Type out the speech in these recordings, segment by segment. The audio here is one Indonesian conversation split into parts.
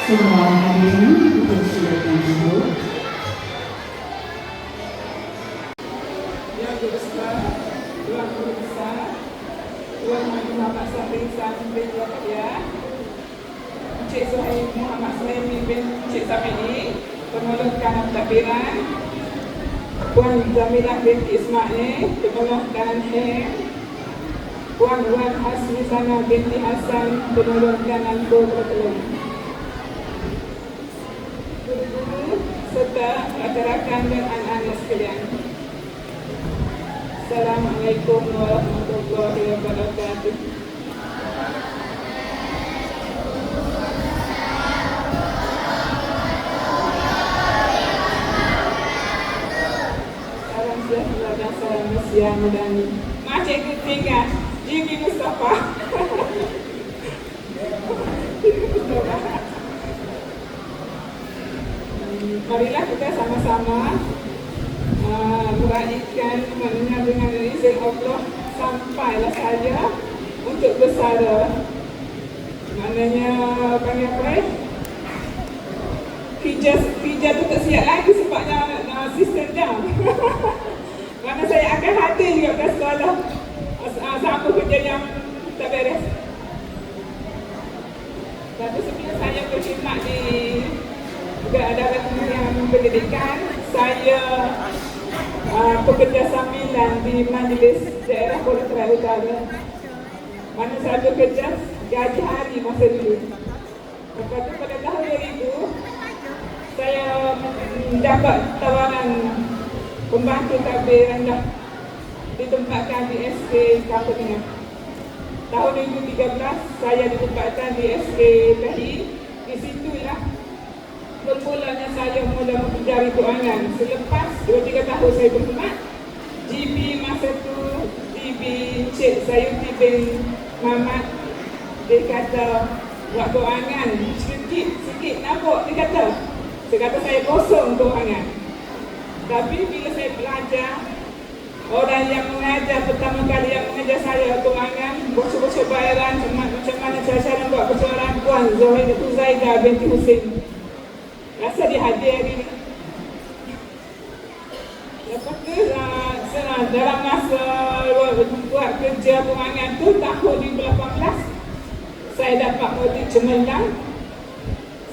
Semua hadirin dipersilakan duduk. Yang besar, Tuan Guru Besar, Tuan Muhammad Safri San bin Yahya, Encik Suhaim Muhammad Suhaimi bin Encik Safini, Pengurus Kanan Takbiran, Puan Jamilah binti Ismail, Pengurus Kanan Hem, Puan Wan Hasmisana binti Hasan, Pengurus Kanan Berkelung, guru-guru serta rakan-rakan dan anak-anak sekalian. Assalamualaikum warahmatullahi wabarakatuh. Salam sejahtera dan salam Malaysia Madani. Mak cikgu tinggal Jibi Mustafa. Marilah kita sama-sama meraihkan dengan izin Allah sampailah saja untuk bersara. Maknanya panggil apa? Hijab tu tak siap lagi sebabnya sistem jam. Mana saya akan hadir juga ke sekolah sama kerja yang tak beres. Tapi sebelum saya berkhidmat di Darat Kementerian Pendidikan, saya pekerja sambilan di Majlis Daerah Kuala Terai Utara. Mana saya bekerja gaji hari masa dulu. Lepas tu pada tahun 2000, saya mendapat tawaran pembantu tabir rendah ditempatkan di SK Kampung Tengah. Tahun 2013, saya ditempatkan di SK Tahi. Di situlah bermulanya saya mula mempelajari keuangan. Selepas 2-3 tahun saya berkhidmat, GB masa tu GB Encik Sayuti bin Mamat, dia kata buat keuangan sikit nampak, dia kata. Saya kata saya kosong keuangan. Tapi bila saya belajar, orang yang mengajar pertama kali yang mengajar saya keuangan, bosor-bosor bayaran, macam mana cara buat persoalan, Puan Zaidah binti Husin. Rasa dia hadir hari ni. Lepas tu, dalam masa buat kerja keuangan tu, tahun 2018, saya dapat audit cemerlang.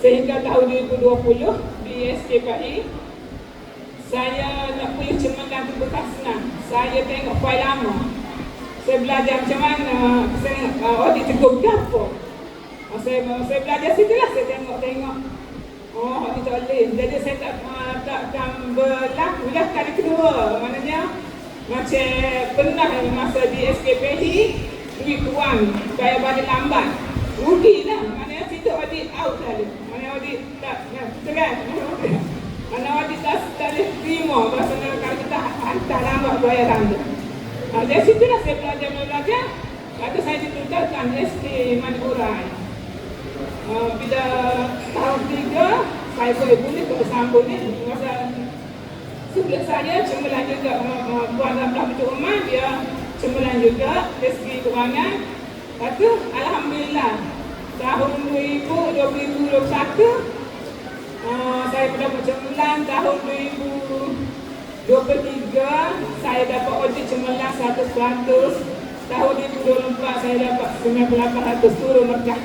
Sehingga tahun 2020, di SKPI, saya nak pilih cemerlang tu bukan senang. Saya tengok fail lama. Saya belajar macam mana, saya audit teguh berapa. Saya belajar situ lah, saya tengok. Oh, ini tak boleh. Jadi saya takkan berlaku dah kali kedua. Maknanya macam pernah masa di SKPI, duit kurang, bayar balik lambat. Rugi lah. Maknanya situ audit out tadi. Maknanya audit tak, betul kan? Mana audit tak boleh terima. Maksudnya kalau kita hantar lambat bayaran tu. Dari situ lah saya belajar. Lalu saya dituntutkan SK Madura. Bila tahun 3, saya boleh bersambung ni. Masa sebelah saya cemerlang juga, Puan Ramlah Betul Umar, dia cemerlang juga dari segi kewangan. Lepas tu, Alhamdulillah, tahun 2021, saya mendapat cemerlang. Tahun 2023, saya dapat audit cemerlang 100%. Tahun 2024, saya dapat 98% turun merkah.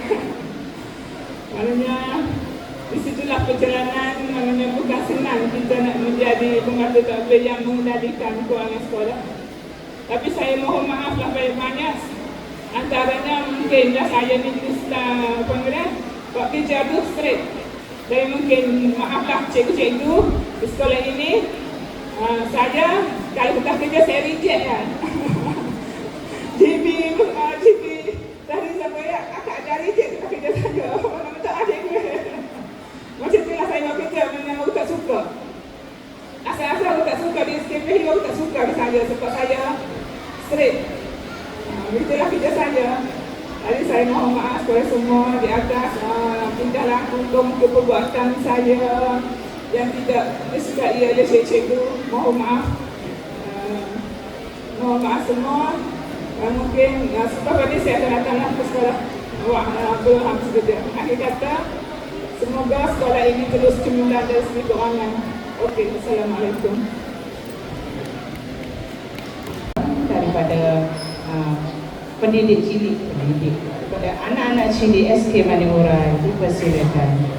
Maknanya, disitulah perjalanan, maknanya bukan senang kita nak menjadi pembantu takbir yang mengendalikan kewangan sekolah. Tapi saya mohon maaf lah banyak-banyak. Antaranya mungkin dah saya ni Islam Pengadilan, buat kerja tu straight. Jadi mungkin maaflah cikgu-cikgu di sekolah ini, saya kalau kita kerja saya reject kan. GB dari saya akak ajar reject kita kerja saja. Macam itulah saya buat kerja, memang aku tak suka. Asal-asal aku tak suka di SKPI, aku tak suka di saya sebab saya straight. Itulah kerja saya. Jadi saya mohon maaf kepada semua di atas tingkah laku perbuatan saya yang tidak disukai oleh cikgu. Mohon maaf. Mohon maaf semua. Mungkin sebab ini saya akan datanglah ke sekolah Abdul Hamid Sedia. Akhir kata, Semoga sekolah ini terus cemerlang dari segi keuangan. Okey, Assalamualaikum. Daripada pendidik cilik, daripada anak-anak cilik SK Maniurai, dipersilakan.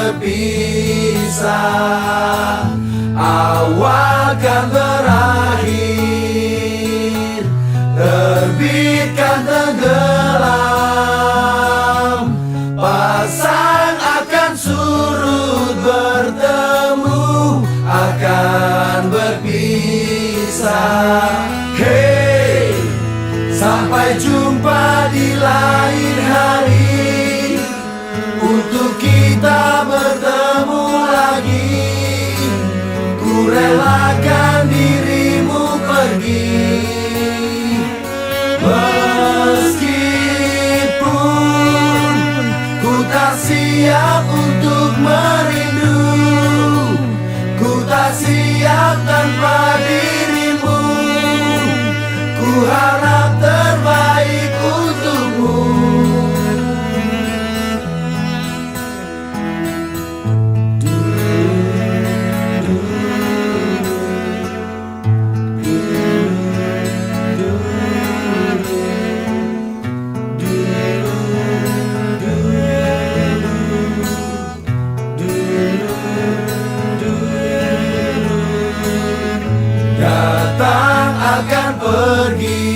berpisah. Awal kan berakhir, terbitkan tenggelam, pasang akan surut, bertemu akan berpisah. Hey, sampai jumpa di lain hari, untuk kita bertemu lagi. Ku relakan dirimu pergi, meskipun ku tak siap untuk merindu. Ku tak siap tanpa dirimu. Ku harap terbaik untukmu. Datang akan pergi,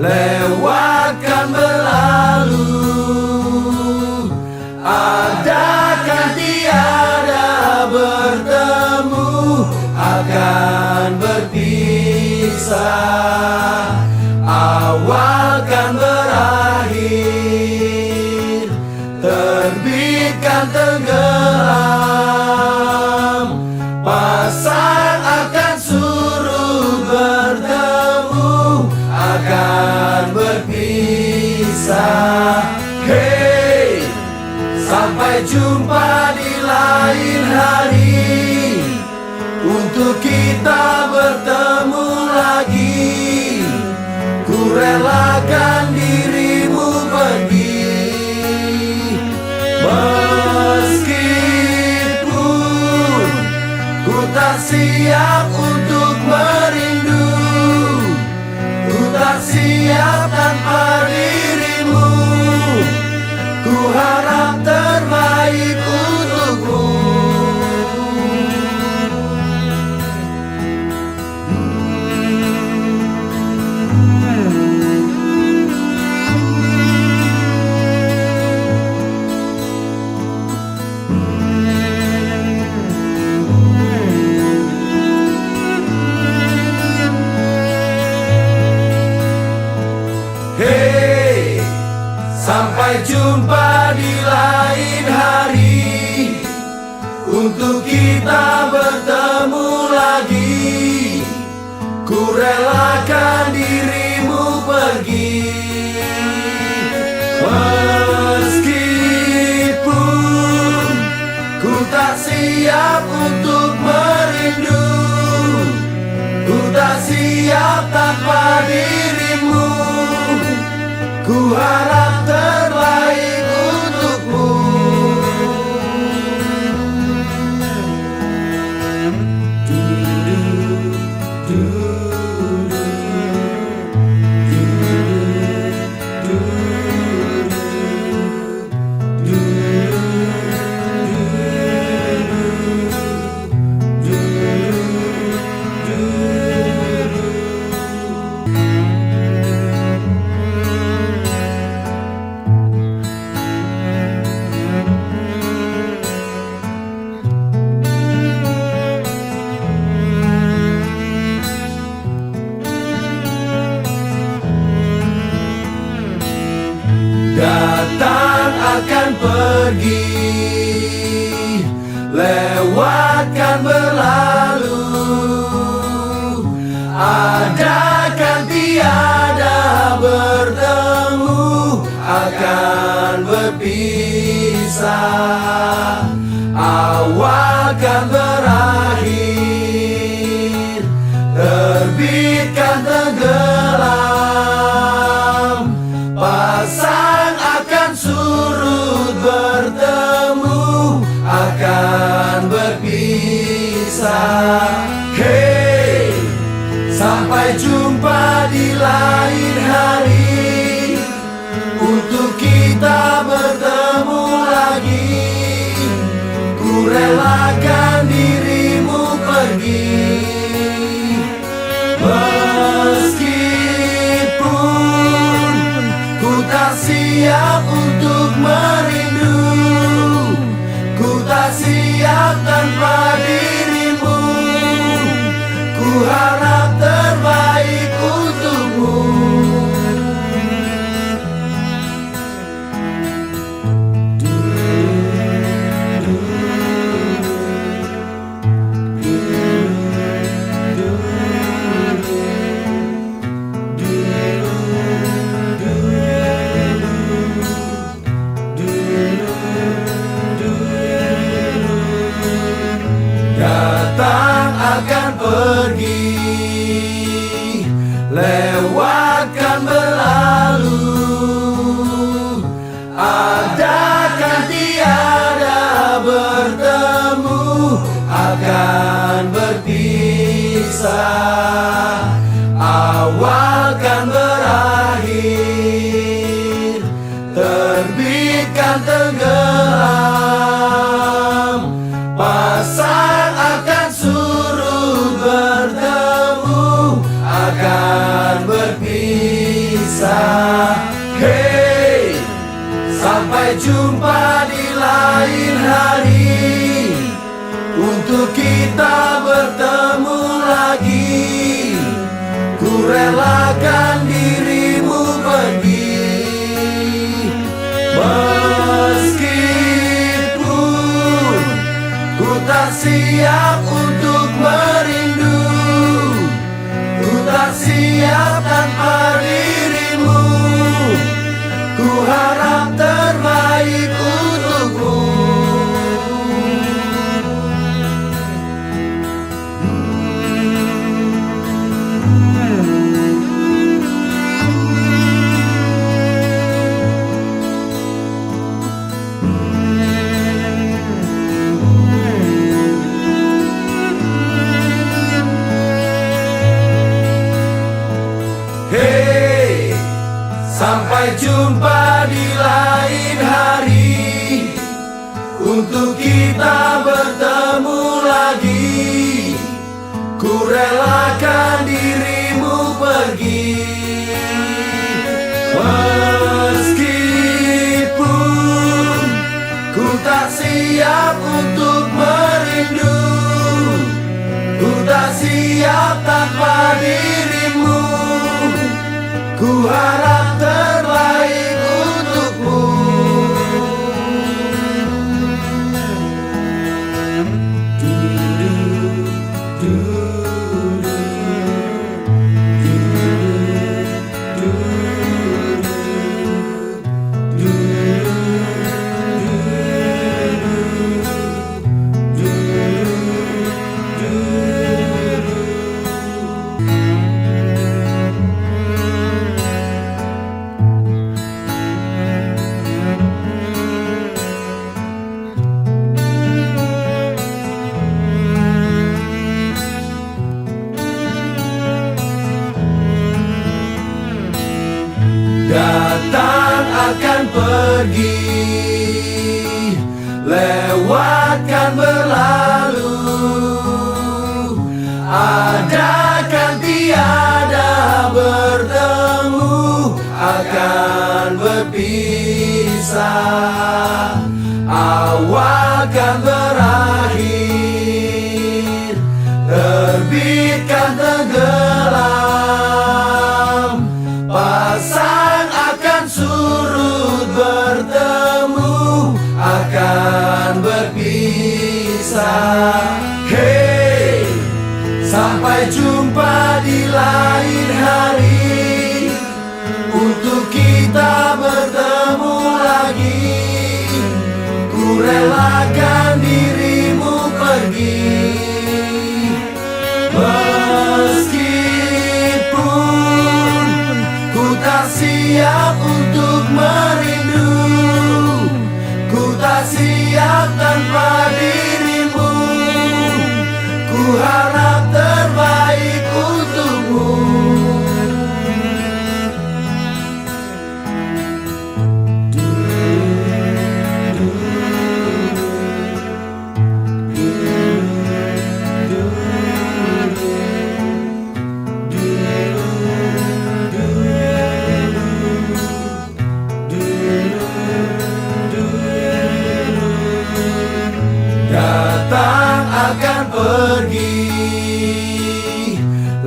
lewatkan berlalu, adakan tiada bertemu, akan berpisah. Awal kan berakhir, terbitkan tenggelam, pasang akan surut, bertemu akan berpisah. Hey, sampai jumpa di lain hari, untuk kita bertemu lagi. Ku relakan dirimu pergi, meskipun ku tak siap untuk merindu. Ku tak siap tanpa dirimu. Ku harap terbaik untukmu. Hey, sampai jumpa di lain hari, untuk kita bertemu lagi. Ku relakan dirimu pergi, meskipun ku tak siap untuk merindu. Ku tak siap tanpa dirimu. Ku harap terbaik untukmu. Datang akan pergi, lewatkan berlalu, adakan tiada bertemu, akan berpisah. Awal kan berakhir, terbitkan tenggelam, pasang akan surut, bertemu akan berpisah. Hey, sampai jumpa di lain hari, untuk kita bertemu lagi. relakan dirimu pergi. Meskipun ku tak siap untuk merindu, ku tak siap tanpa dirimu. Ku harap terbaik untukmu. Datang akan pergi, lewatkan berlalu. Adakan tiada bertemu, akan berpisah. Awal kan berakhir, terbitkan tenggelam. Pasang akan surut bertemu, akan berpisah. Hey, sampai jumpa di lain hari, untuk kita bertemu lagi. Ku relakan dirimu pergi. Meskipun ku tak siap untuk merindu, ku tak siap tanpa dirimu. Ku harap terbaik untukmu. Hey, sampai jumpa di lain hari, untuk kita bertemu lagi. Ku relakan dirimu pergi. Meskipun ku tak siap untuk merindu, ku tak siap tanpa dirimu. Ku harap terbaik untukmu. Datang akan pergi, lewatkan berlalu. Adakan tiada bertemu, akan berpisah. Awal kan berakhir, terbitkan tenggelam. Pasang akan surut bertemu, akan berpisah. Hey, sampai jumpa di lain hari, untuk kita bertemu lagi. Ku relakan dirimu pergi. Meskipun ku tak siap untuk merindu, ku tak siap tanpa dirimu. Ku harap terbaik untukmu.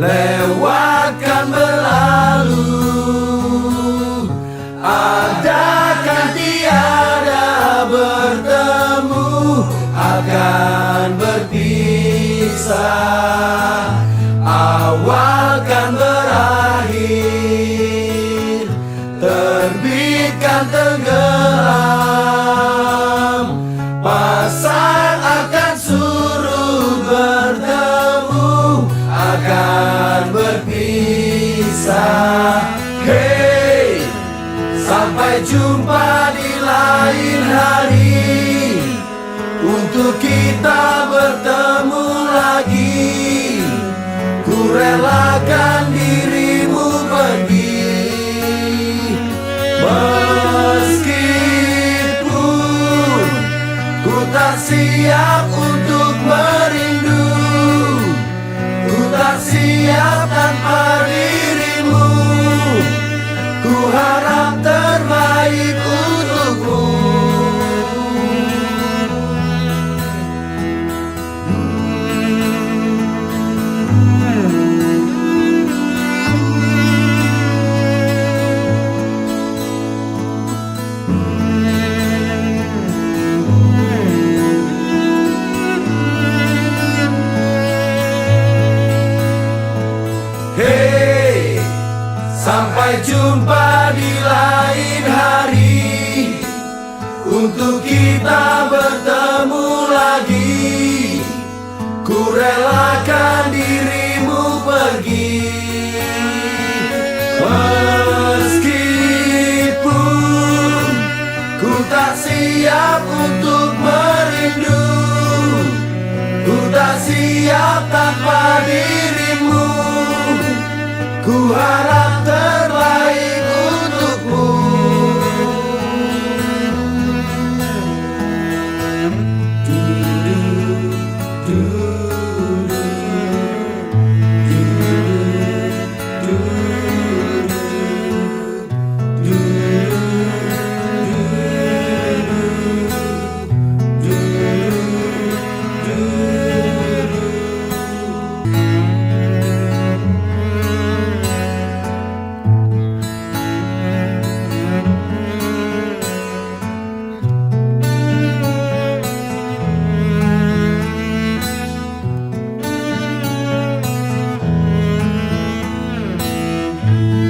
lewatkan berlalu. Adakan tiada bertemu, akan berpisah. Awal kan berakhir, terbitkan tenggelam. Pasang akan surut, bertemu akan berpisah. Hey, sampai jumpa di lain hari, untuk kita bertemu lagi. Ku relakan dirimu pergi, meskipun ku tak siap untuk merindu. Ku tak siap tanpa dirimu. Ku harap terbaik untukmu. Hey, sampai jumpa di lain hari, untuk kita bertemu lagi. Ku relakan dirimu pergi, meskipun ku tak siap untuk merindu. Ku tak siap tanpa dirimu. Ku harap terbaik untukmu.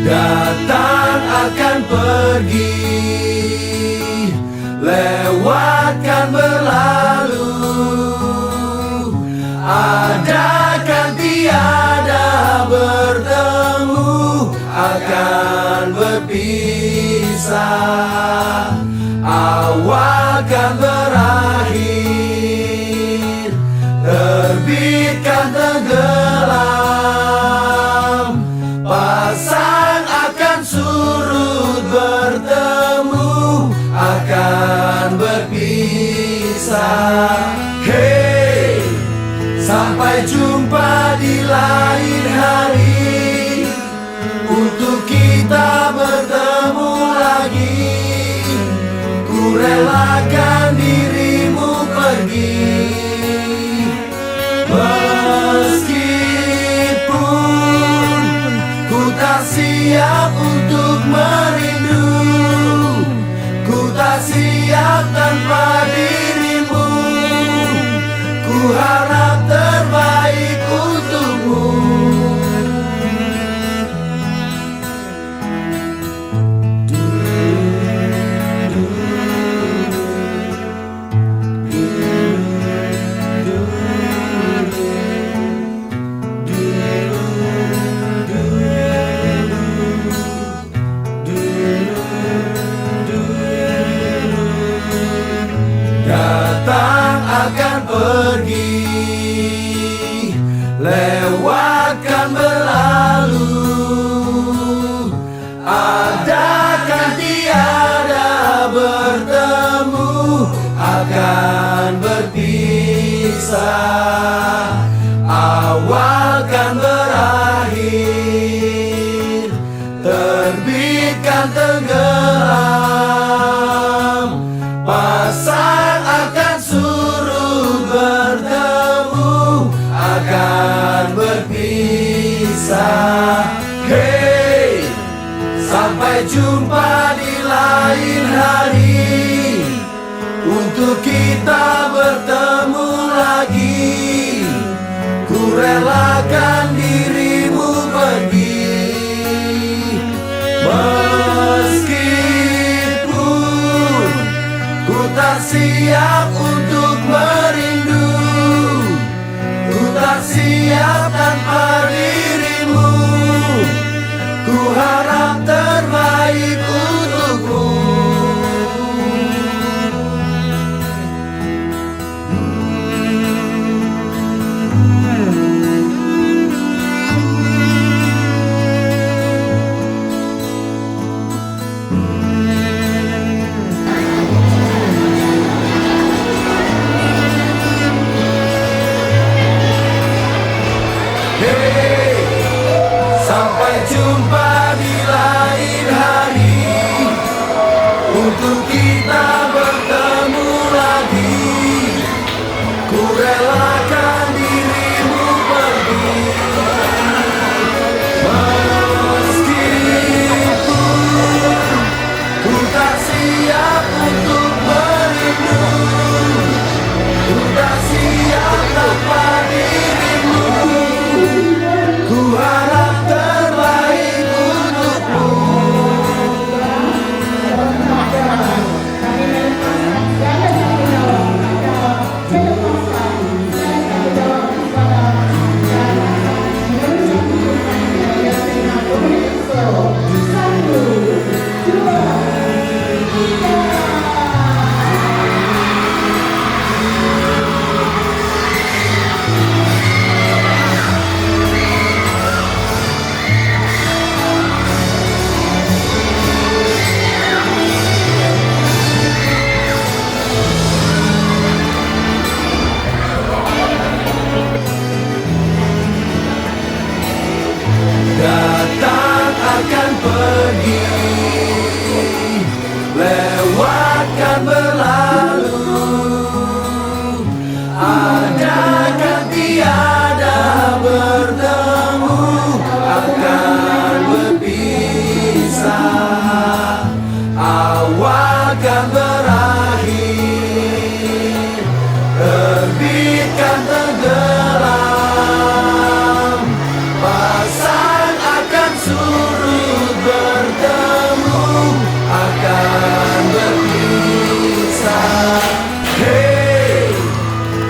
Datang akan pergi, lewatkan berlalu. Adakan tiada bertemu, akan berpisah. Awal kan berakhir, terbitkan tenggelam. Pasang akan surut, bertemu akan berpisah. Hey, sampai jumpa di lain hari, untuk kita bertemu lagi. Ku relakan dirimu pergi, meskipun ku tak siap untuk merindu. Ku tak siap tanpa dirimu. Ku harap terbaik untukmu. Datang akan pergi, lewatkan berlalu. Adakan tiada bertemu, akan berpisah. Awal kan berakhir, terbitkan tenggelam. Pasang akan surut, bertemu akan berpisah. berpisah. Hey, sampai jumpa di lain hari, untuk kita bertemu lagi. Ku relakan dirimu pergi, meskipun ku tak siap untuk merindu. Ku tak siap tanpa dirimu. Ku harap terbaik untukmu. Hey, sampai jumpa di lain hari, untuk kita bertemu lagi. Ku relakan dirimu pergi, meskipun ku tak siap untuk merindu. Ku tak siap tanpa dirimu. Ku harap terbaik untukmu. Datang akan pergi, lewatkan berlalu, adakan tiada bertemu, akan berpisah, awal kan berakhir, terbitkan tenggelam, pasang akan surut bertemu, akan berpisah. Hey,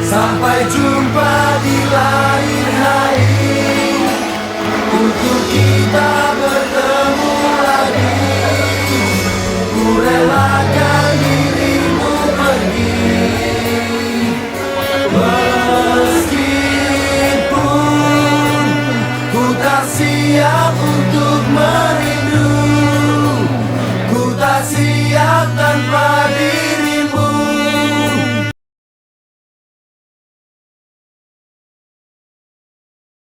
sampai jumpa di lain hari, untuk kita bertemu lagi. Ku relakan dirimu pergi, meskipun ku tak siap untuk